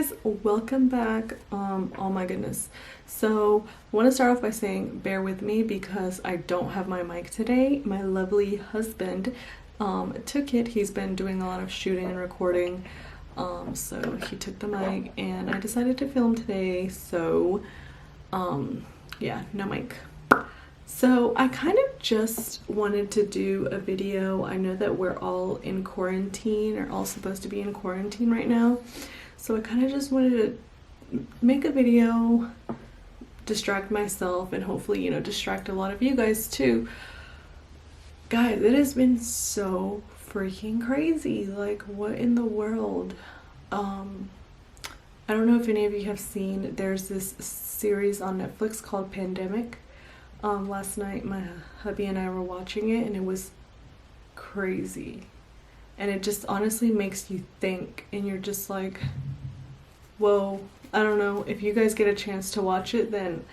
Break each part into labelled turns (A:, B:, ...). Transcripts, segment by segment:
A: guys, welcome back. Oh my goodness. So I want to start off by saying bear with me because I don't have my mic today. My lovely husband took it. He's been doing a lot of shooting and recording, so he took the mic and I decided to film today. So yeah, no mic. So I kind of just wanted to do a video. I know that we're all in quarantine, or all supposed to be in quarantine right now. So I kind of just wanted to make a video, distract myself, and hopefully, you know, distract a lot of you guys too. Guys, it has been so freaking crazy. Like, what in the world? I don't know if any of you have seen, there's this series on Netflix called Pandemic. Last night my hubby and I were watching it and it was crazy, and it just honestly makes you think, and you're just like, whoa. I don't know, if you guys get a chance to watch it, then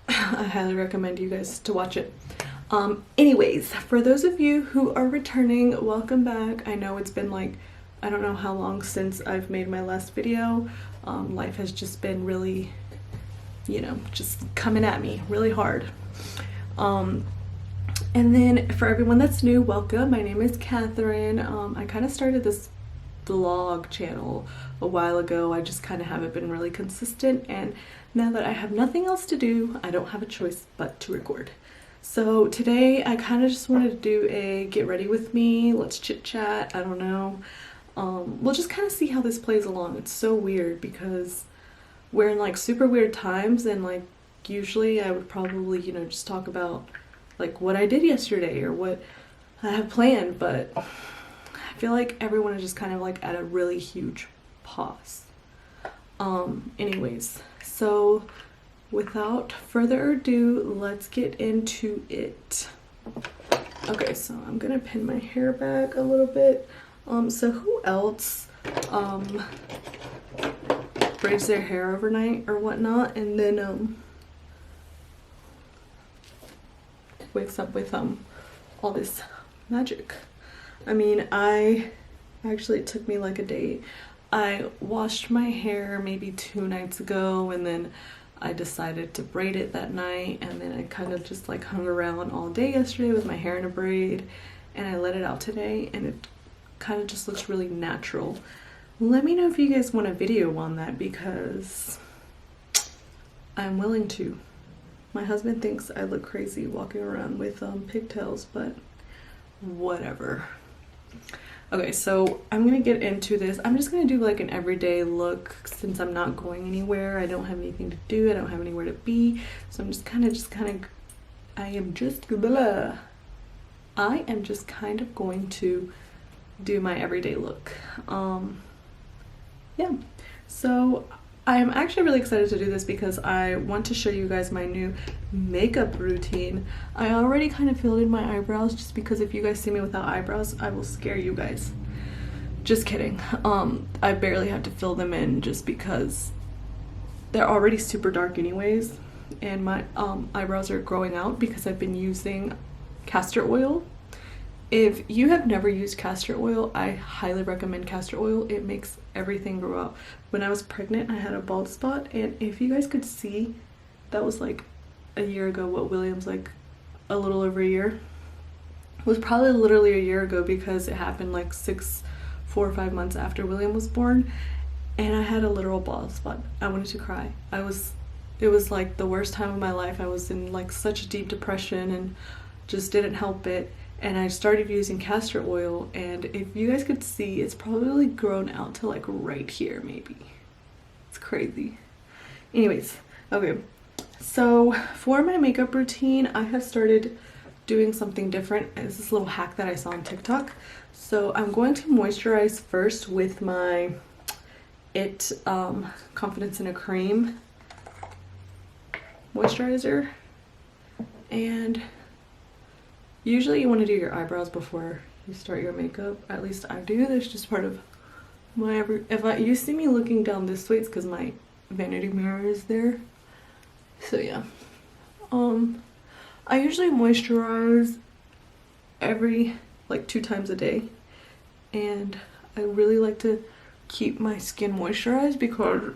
A: I highly recommend you guys to watch it. Anyways, for those of you who are returning, welcome back. I know it's been like, I don't know how long since I've made my last video. Life has just been really, you know, just coming at me really hard. And then for everyone that's new, welcome. My name is Catherine. I kind of started this vlog channel a while ago. I just kind of haven't been really consistent, and now that I have nothing else to do, I don't have a choice but to record. So today I kind of just wanted to do a get ready with me, let's chit chat. I don't know. We'll just kind of see how this plays along. It's so weird because we're in like super weird times, and like usually I would probably, you know, just talk about like what I did yesterday or what I have planned, but I feel like everyone is just kind of like at a really huge pause. Anyways, so without further ado, let's get into it. Okay, so I'm gonna pin my hair back a little bit. So who else braids their hair overnight or whatnot, and then wakes up with all this magic? I mean, it took me like a day. I washed my hair maybe 2 nights ago, and then I decided to braid it that night, and then I kind of just like hung around all day yesterday with my hair in a braid, and I let it out today, and it kind of just looks really natural. Let me know if you guys want a video on that, because I'm willing to. My husband thinks I look crazy walking around with pigtails, but whatever. Okay, so I'm gonna get into this. I'm just gonna do like an everyday look since I'm not going anywhere. I don't have anything to do. I don't have anywhere to be. So I'm just kind of I am just kind of going to do my everyday look. Yeah, so I'm actually really excited to do this because I want to show you guys my new makeup routine. I already kind of filled in my eyebrows just because if you guys see me without eyebrows, I will scare you guys. Just kidding. I barely have to fill them in just because they're already super dark anyways, and my eyebrows are growing out because I've been using castor oil. If you have never used castor oil, I highly recommend castor oil. It makes everything grow out. When I was pregnant, I had a bald spot, and if you guys could see, that was like a year ago. What William's like a little over a year. It was probably literally a year ago because it happened like 4 or 5 months after William was born, and I had a literal bald spot. I wanted to cry. It was like the worst time of my life. I was in like such a deep depression and just didn't help it. And I started using castor oil, and if you guys could see, it's probably grown out to like right here maybe. It's crazy. Anyways, okay, so for my makeup routine, I have started doing something different. It's this little hack that I saw on TikTok. So I'm going to moisturize first with my Confidence in a Cream moisturizer, and usually you want to do your eyebrows before you start your makeup. At least I do. That's just part of my you see me looking down this way, it's because my vanity mirror is there. So yeah. I usually moisturize every like 2 times a day, and I really like to keep my skin moisturized because,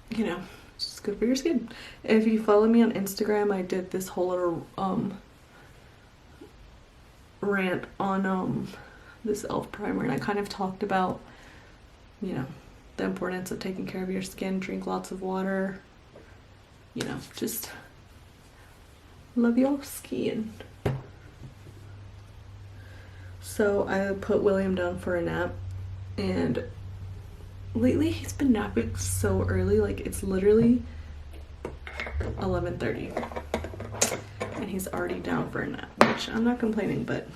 A: you know, it's just good for your skin. If you follow me on Instagram, I did this whole little rant on this e.l.f. primer, and I kind of talked about, you know, the importance of taking care of your skin, drink lots of water, you know, just love your skin. So I put William down for a nap, and lately he's been napping so early, like it's literally 11:30 and he's already down for a nap, which I'm not complaining, but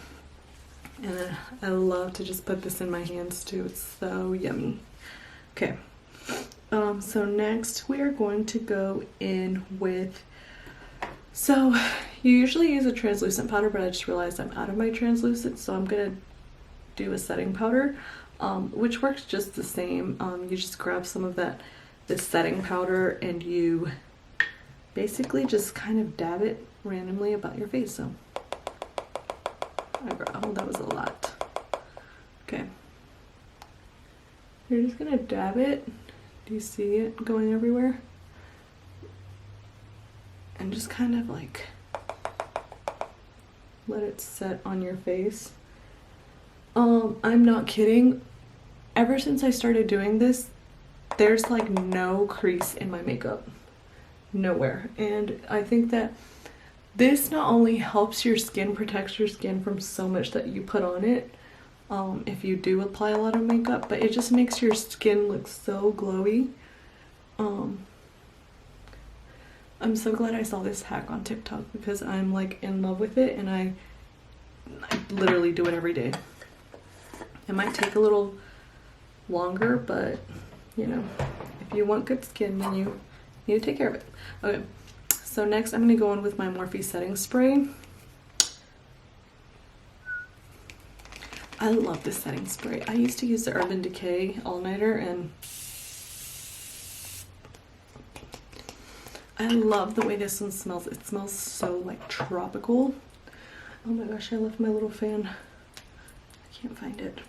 A: and I love to just put this in my hands too. It's so yummy. Okay, so next we are going to go in with, so you usually use a translucent powder, but I just realized I'm out of my translucent, so I'm gonna do a setting powder, which works just the same. You just grab some of this setting powder and you basically just kind of dab it randomly about your face. So oh, that was a lot. Okay, you're just gonna dab it. Do you see it going everywhere? And just kind of like let it set on your face. I'm not kidding. Ever since I started doing this, there's like no crease in my makeup. Nowhere. And I think that this not only helps your skin, protects your skin from so much that you put on it, if you do apply a lot of makeup, but it just makes your skin look so glowy. I'm so glad I saw this hack on TikTok because I'm like in love with it, and I literally do it every day. It might take a little longer, but you know, if you want good skin, then you need to take care of it. Okay, so next I'm going to go in with my Morphe setting spray. I love this setting spray. I used to use the Urban Decay All-Nighter, and I love the way this one smells. It smells so like tropical. Oh my gosh, I left my little fan. I can't find it.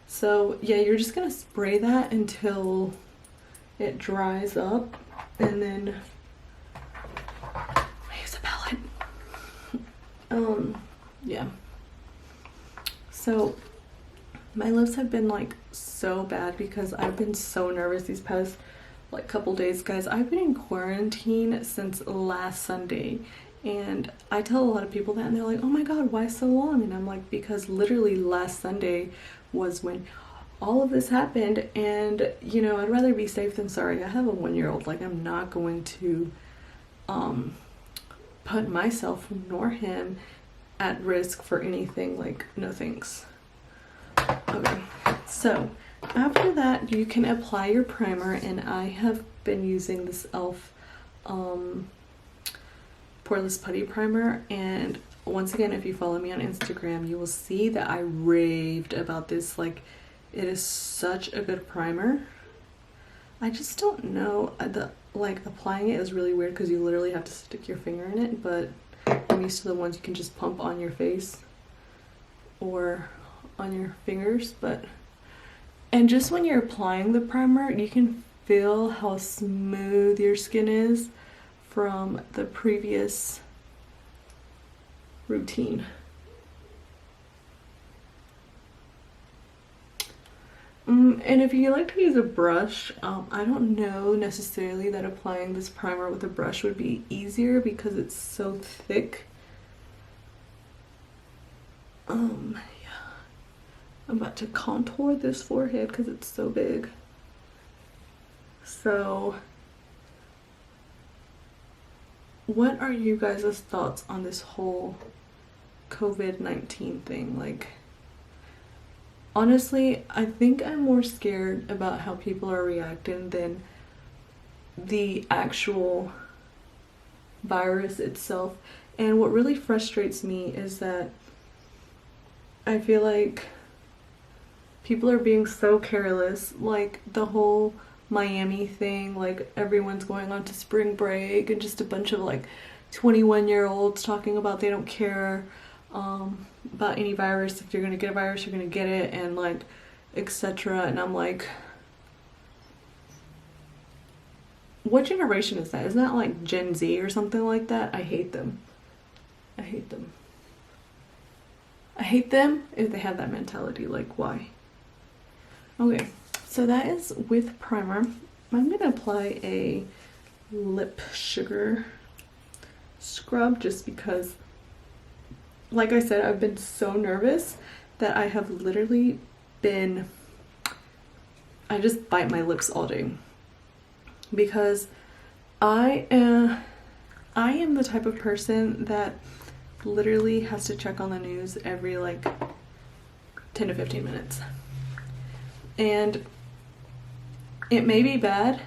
A: So yeah, you're just gonna spray that until it dries up, and then I use a palette. Yeah. So my lips have been like so bad because I've been so nervous these past like couple days, guys. I've been in quarantine since last Sunday, and I tell a lot of people that, and they're like, oh my god, why so long? And I'm like, because literally last Sunday was when all of this happened, and you know, I'd rather be safe than sorry. I have a 1-year-old. Like, I'm not going to put myself nor him at risk for anything. Like, no thanks. Okay, so after that you can apply your primer, and I have been using this e.l.f. Poreless Putty primer, and once again, if you follow me on Instagram, you will see that I raved about this. Like, it is such a good primer. I just don't know, like applying it is really weird because you literally have to stick your finger in it, but I'm used to the ones you can just pump on your face or on your fingers. And just when you're applying the primer, you can feel how smooth your skin is from the previous routine. And if you like to use a brush, I don't know necessarily that applying this primer with a brush would be easier because it's so thick. Yeah. I'm about to contour this forehead because it's so big. So what are you guys' thoughts on this whole COVID-19 thing? Like, honestly, I think I'm more scared about how people are reacting than the actual virus itself. And what really frustrates me is that I feel like people are being so careless. Like, the whole Miami thing, like everyone's going on to spring break, and just a bunch of like 21-year-olds talking about they don't care about any virus. If you're gonna get a virus, you're gonna get it. And like, etc. And I'm like, what generation is that? Isn't that like Gen Z or something like that? I hate them. I hate them. I hate them if they have that mentality. Like, why? Okay, so that is with primer. I'm gonna apply a lip sugar scrub just because, like I said, I've been so nervous that I have literally been, I just bite my lips all day because I am the type of person that literally has to check on the news every like 10 to 15 minutes. And it may be bad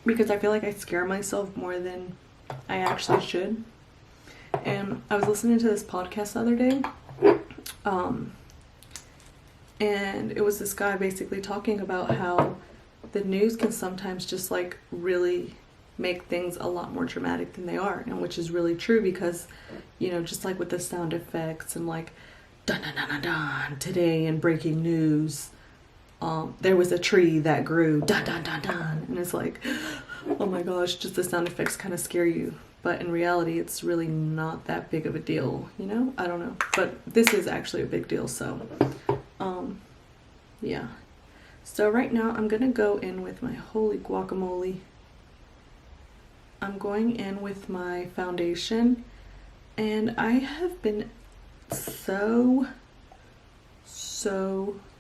A: because I feel like I scare myself more than I actually should. And I was listening to this podcast the other day, and it was this guy basically talking about how the news can sometimes just like really make things a lot more dramatic than they are, and which is really true because, you know, just like with the sound effects and like dun dun dun dun dun, today in breaking news, there was a tree that grew dun dun dun dun, and it's like, oh my gosh, just the sound effects kind of scare you, but in reality it's really not that big of a deal, you know? I don't know, but this is actually a big deal. So yeah, so right now I'm gonna go in with my, holy guacamole, I'm going in with my foundation, and I have been so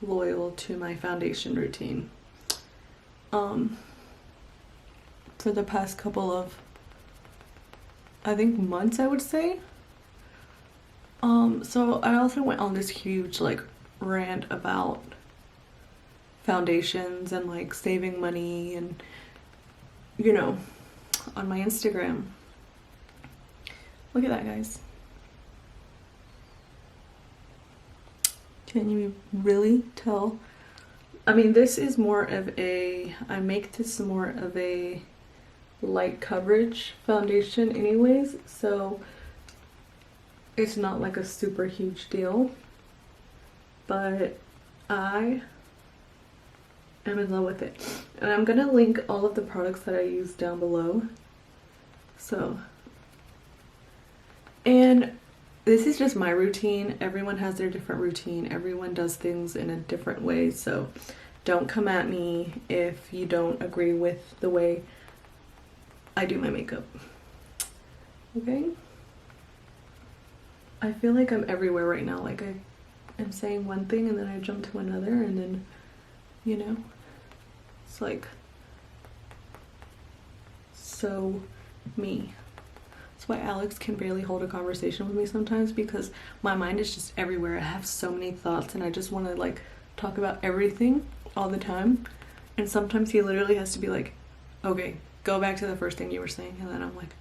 A: loyal to my foundation routine for the past couple of, I think, months, I would say. So I also went on this huge like rant about foundations and like saving money, and you know, on my Instagram. Look at that, guys. Can you really tell? I mean, this is more of a, I make this more of a light coverage foundation anyways, so it's not like a super huge deal, but I am in love with it. And I'm gonna link all of the products that I use down below. So, and this is just my routine. Everyone has their different routine. Everyone does things in a different way. So don't come at me if you don't agree with the way I do my makeup. Okay? I feel like I'm everywhere right now. Like I am saying one thing and then I jump to another, and then, you know, it's like so me. That's why Alex can barely hold a conversation with me sometimes, because my mind is just everywhere. I have so many thoughts and I just want to like talk about everything all the time, and sometimes he literally has to be like, okay, go back to the first thing you were saying, and then I'm like,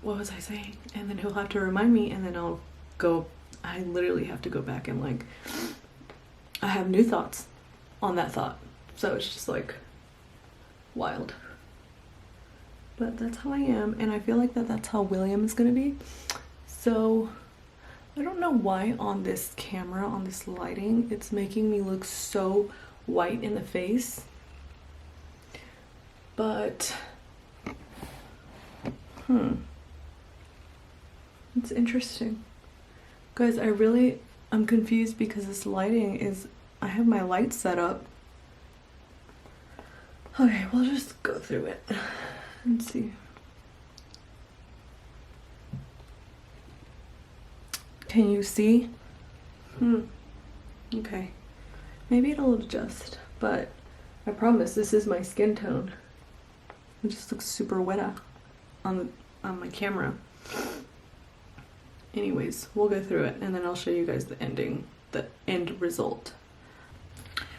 A: what was I saying? And then he'll have to remind me, and then I'll go, I literally have to go back and like, I have new thoughts on that thought. So it's just like wild. But that's how I am, and I feel like that's how William is gonna be. So I don't know why on this camera, on this lighting, it's making me look so white in the face. But it's interesting. Guys, I'm confused because this lighting is, I have my light set up. Okay, we'll just go through it and see. Can you see? Okay. Maybe it'll adjust, but I promise this is my skin tone. It just looks super wet on my camera. Anyways, we'll go through it and then I'll show you guys the end result.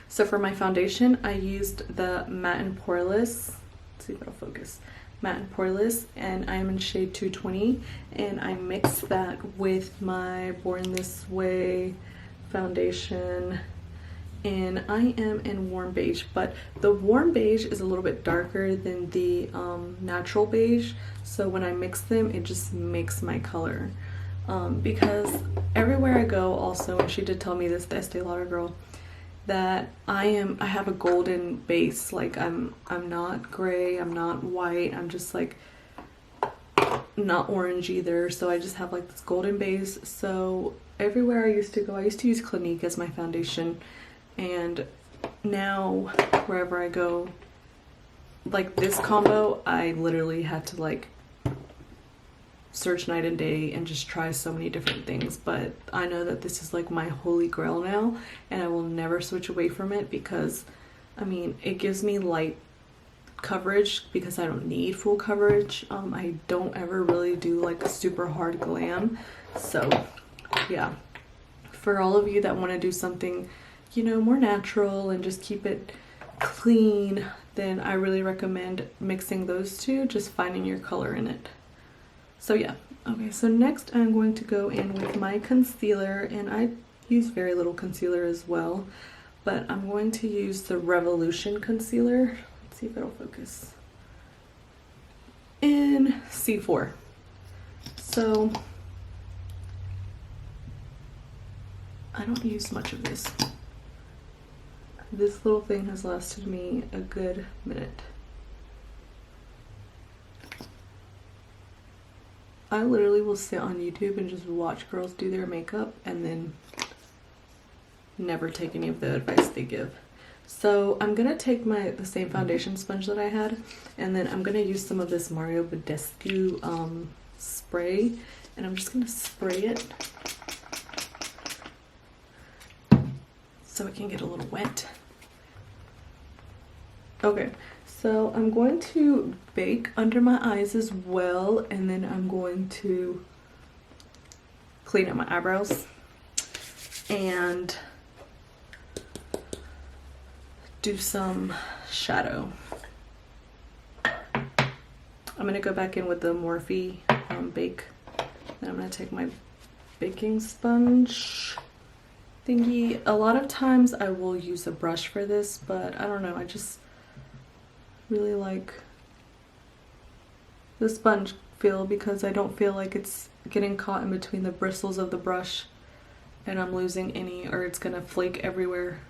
A: So for my foundation, I used the Matte and Poreless. Let's see if it'll focus. Matte and Poreless, and I am in shade 220, and I mixed that with my Born This Way foundation, and I am in warm beige, but the warm beige is a little bit darker than the natural beige, so when I mix them, it just makes my color because everywhere I go also, and she did tell me this, the Estee Lauder girl, that I have a golden base. Like I'm not gray, I'm not white, I'm just like not orange either, so I just have like this golden base. So everywhere I used to go, I used to use Clinique as my foundation, and now wherever I go, like this combo, I literally had to like search night and day and just try so many different things. But I know that this is like my holy grail now, and I will never switch away from it, because I mean, it gives me light coverage because I don't need full coverage. I don't ever really do like a super hard glam. So yeah, for all of you that want to do something, you know, more natural and just keep it clean, then I really recommend mixing those two, just finding your color in it. So yeah, okay, so next I'm going to go in with my concealer, and I use very little concealer as well, but I'm going to use the Revolution concealer. See if it'll focus, in C4. So I don't use much of this. This little thing has lasted me a good minute. I literally will sit on YouTube and just watch girls do their makeup and then never take any of the advice they give. So I'm gonna take the same foundation sponge that I had, and then I'm gonna use some of this Mario Badescu spray, and I'm just gonna spray it so it can get a little wet. Okay, so I'm going to bake under my eyes as well, and then I'm going to clean up my eyebrows and do some shadow. I'm gonna go back in with the Morphe bake. Then I'm gonna take my baking sponge thingy. A lot of times I will use a brush for this, but I don't know, I just really like the sponge feel, because I don't feel like it's getting caught in between the bristles of the brush and I'm losing any, or it's gonna flake everywhere.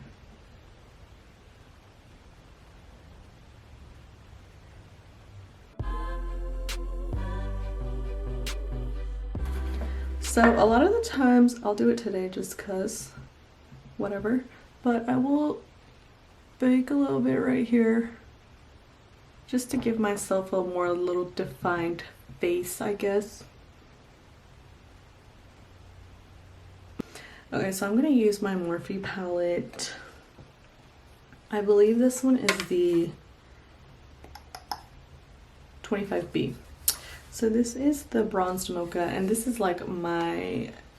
A: So a lot of the times I'll do it today just cause whatever, but I will bake a little bit right here just to give myself a more little defined face, I guess. Okay, so I'm gonna use my Morphe palette. I believe this one is the 25B. So this is the bronzed mocha, and this is like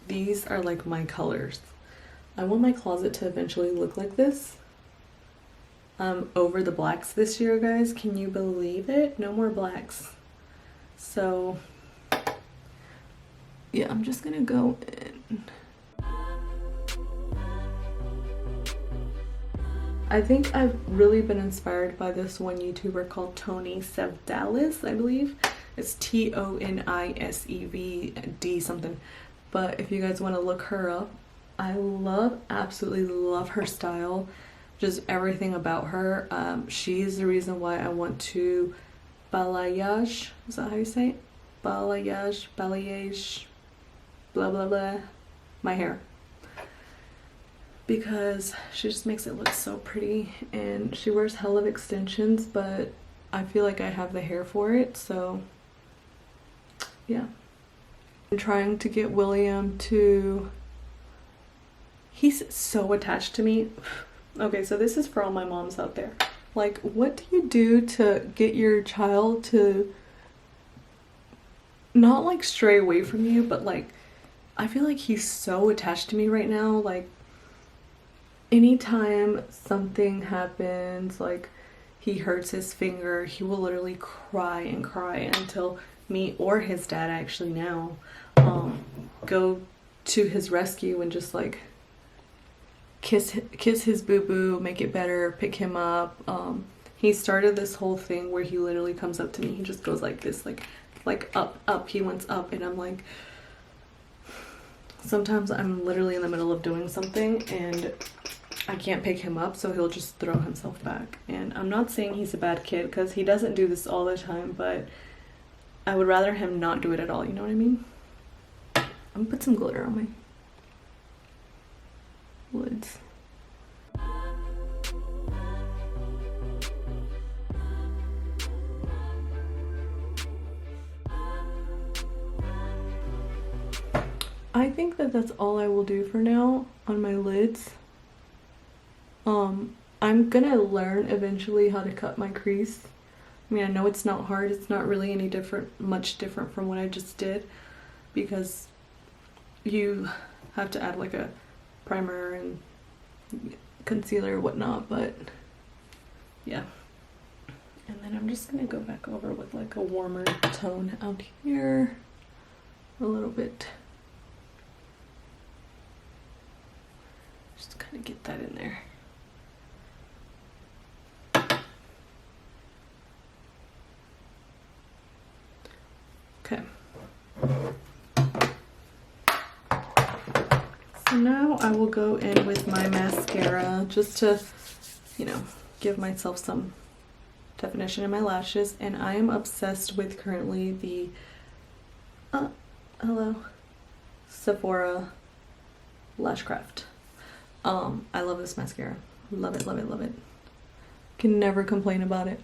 A: these are like my colors. I want my closet to eventually look like this. Over the blacks this year, guys. Can you believe it? No more blacks. So yeah, I'm just gonna go in. I think I've really been inspired by this one YouTuber called Tony Sevdalis, I believe. It's TONISEVD something. But if you guys want to look her up, I absolutely love her style. Just everything about her. She's the reason why I want to balayage. Is that how you say it? Balayage, blah blah blah, my hair. Because she just makes it look so pretty, and she wears hell of extensions, but I feel like I have the hair for it, so yeah. I'm trying to get William to, he's so attached to me. Okay, so this is for all my moms out there. Like, what do you do to get your child to not like stray away from you, but like, I feel like he's so attached to me right now. Like, anytime something happens, like he hurts his finger, he will literally cry and cry until me or his dad actually now go to his rescue and just like kiss his boo-boo, make it better, pick him up. He started this whole thing where he literally comes up to me, he just goes like this, like up, he wants up, and I'm like, sometimes I'm literally in the middle of doing something and I can't pick him up, so he'll just throw himself back. And I'm not saying he's a bad kid, because he doesn't do this all the time, but I would rather him not do it at all, you know what I mean? I'm gonna put some glitter on my lids. I think that that's all I will do for now on my lids. I'm gonna learn eventually how to cut my crease. I mean, I know it's not hard. It's not really any much different from what I just did, because you have to add like a primer and concealer or whatnot, but yeah. And then I'm just gonna go back over with like a warmer tone out here a little bit. Just kind of get that in there. Okay. So now I will go in with my mascara just to, you know, give myself some definition in my lashes. And I am obsessed with currently the SEPHORA Lashcraft. I love this mascara. Love it, love it, love it. Can never complain about it.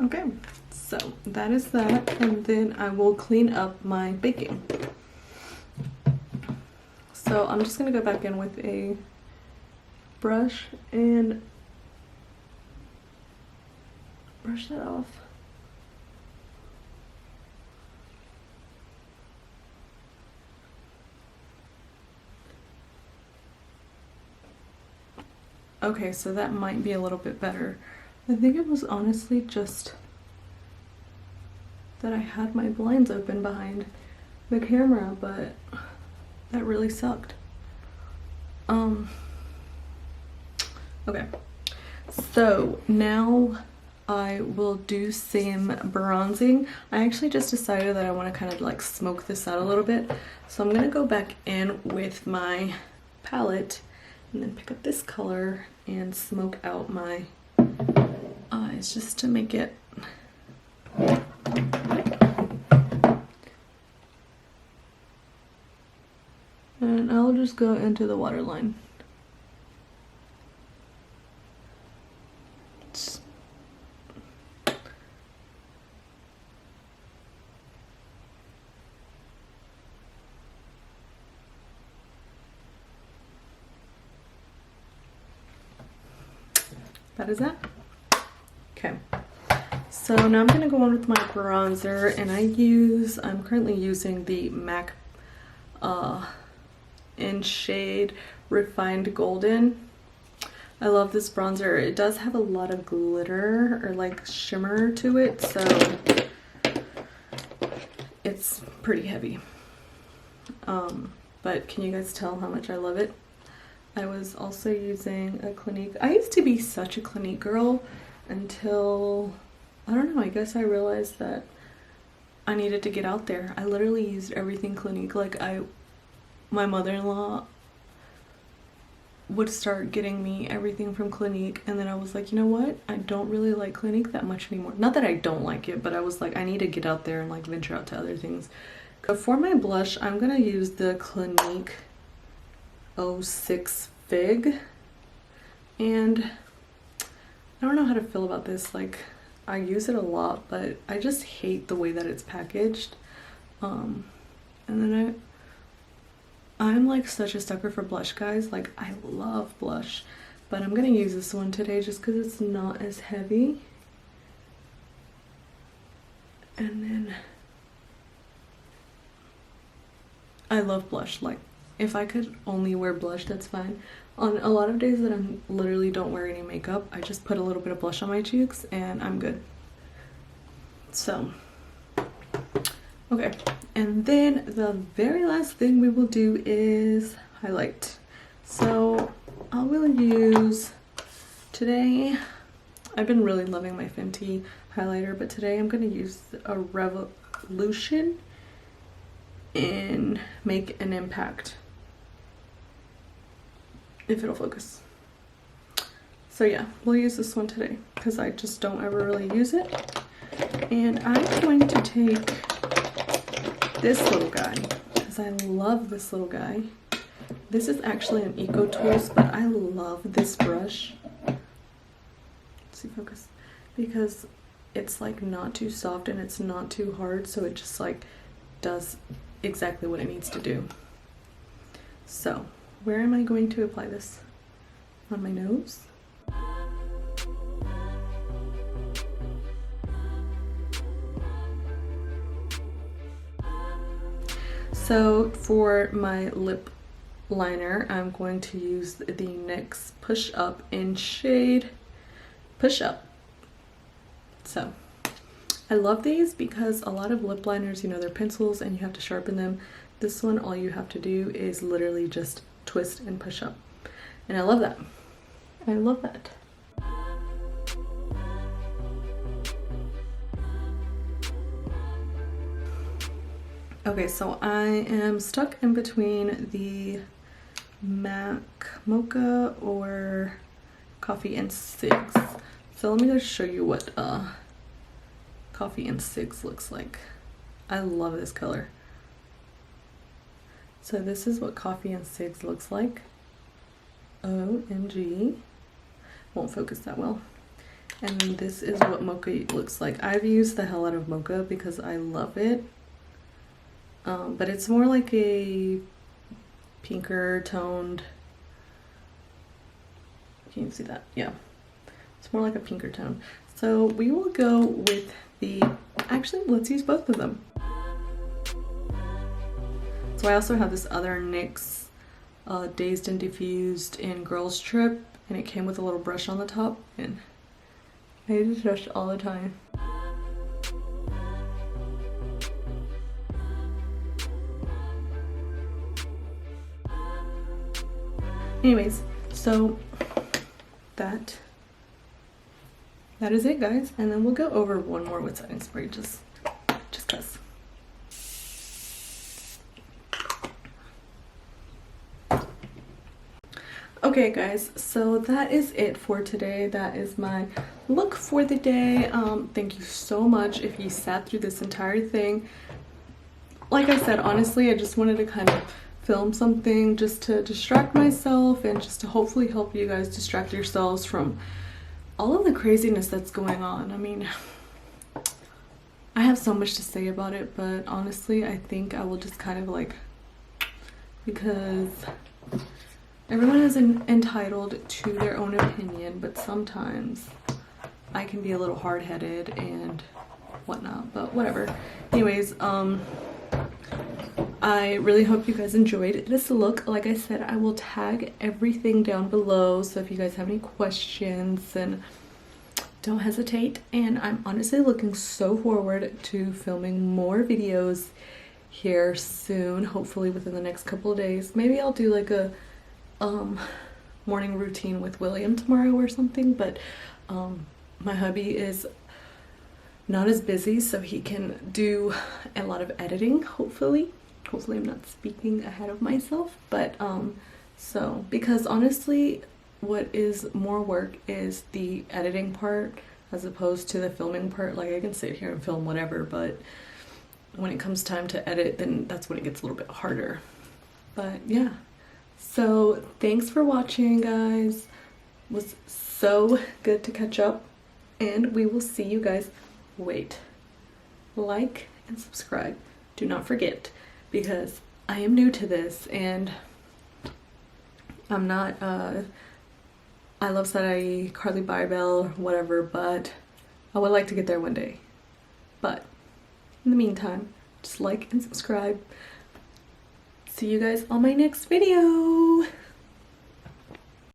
A: Okay, so that is that, and then I will clean up my baking. So I'm just gonna go back in with a brush and brush that off. Okay, so that might be a little bit better. I think it was honestly just that I had my blinds open behind the camera, but that really sucked. Okay, so now I will do some bronzing. I actually just decided that I want to kind of like smoke this out a little bit, so I'm gonna go back in with my palette and then pick up this color and smoke out my eyes just to make it and I'll just go into the waterline. That is that. Okay, so now I'm gonna go on with my bronzer, and I'm currently using the MAC in shade Refined Golden. I love this bronzer. It does have a lot of glitter or like shimmer to it, so it's pretty heavy. But can you guys tell how much I love it? I was also using a Clinique. I used to be such a Clinique girl until, I don't know, I guess I realized that I needed to get out there. I literally used everything Clinique. Like my mother-in-law would start getting me everything from Clinique, and then I was like, you know what? I don't really like Clinique that much anymore. Not that I don't like it, but I was like, I need to get out there and like venture out to other things. For my blush, I'm gonna use the Clinique 06 Fig, and I don't know how to feel about this. Like, I use it a lot, but I just hate the way that it's packaged. And then I'm like such a sucker for blush, guys. Like, I love blush, but I'm gonna use this one today just because it's not as heavy. And then I love blush. Like, if I could only wear blush, that's fine. On a lot of days that I literally don't wear any makeup, I just put a little bit of blush on my cheeks and I'm good. So, okay. And then the very last thing we will do is highlight. So I will use, today, I've been really loving my Fenty highlighter, but today I'm going to use a Revolution and make an impact. If it'll focus. So yeah, we'll use this one today because I just don't ever really use it. And I'm going to take this little guy because I love this little guy. This is actually an Eco Tools, but I love this brush. Let's see, focus. Because it's like not too soft and it's not too hard, so it just like does exactly what it needs to do. So where am I going to apply this? On my nose? So for my lip liner, I'm going to use the NYX Push Up in shade Push Up. So I love these because a lot of lip liners, you know, they're pencils and you have to sharpen them. This one, all you have to do is literally just twist and push up. And I love that. I love that. Okay, so I am stuck in between the MAC Mocha or Coffee and Cigs. So let me just show you what Coffee and Cigs looks like. I love this color. So this is what Coffee and Cigs looks like. OMG. Won't focus that well. And then this is what Mocha looks like. I've used the hell out of Mocha because I love it. But it's more like a pinker toned. Can you see that? Yeah. It's more like a pinker tone. So we will go with the, actually let's use both of them. So I also have this other NYX Dazed and Diffused in Girls Trip, and it came with a little brush on the top, and I use this brush all the time. Anyways, so that is it, guys, and then we'll go over one more with setting spray just cause. Okay guys, so that is it for today. That is my look for the day. Thank you so much if you sat through this entire thing. Like I said, honestly, I just wanted to kind of film something just to distract myself and just to hopefully help you guys distract yourselves from all of the craziness that's going on. I mean, I have so much to say about it, but honestly, I think I will just kind of like, because everyone is entitled to their own opinion, but sometimes I can be a little hard-headed and whatnot, but whatever. Anyways, I really hope you guys enjoyed this look. Like I said, I will tag everything down below, so if you guys have any questions, then don't hesitate. And I'm honestly looking so forward to filming more videos here soon, hopefully within the next couple of days. Maybe I'll do like a morning routine with William tomorrow or something, but my hubby is not as busy, so he can do a lot of editing, hopefully I'm not speaking ahead of myself, but so, because honestly what is more work is the editing part as opposed to the filming part. Like I can sit here and film whatever, but when it comes time to edit, then that's when it gets a little bit harder. But yeah, so thanks for watching, guys. It was so good to catch up, and we will see you guys. Wait, like and subscribe, do not forget, because I am new to this and I'm not I love Sarai, Carly Bybel, whatever, but I would like to get there one day. But in the meantime, just like and subscribe. See you guys on my next video.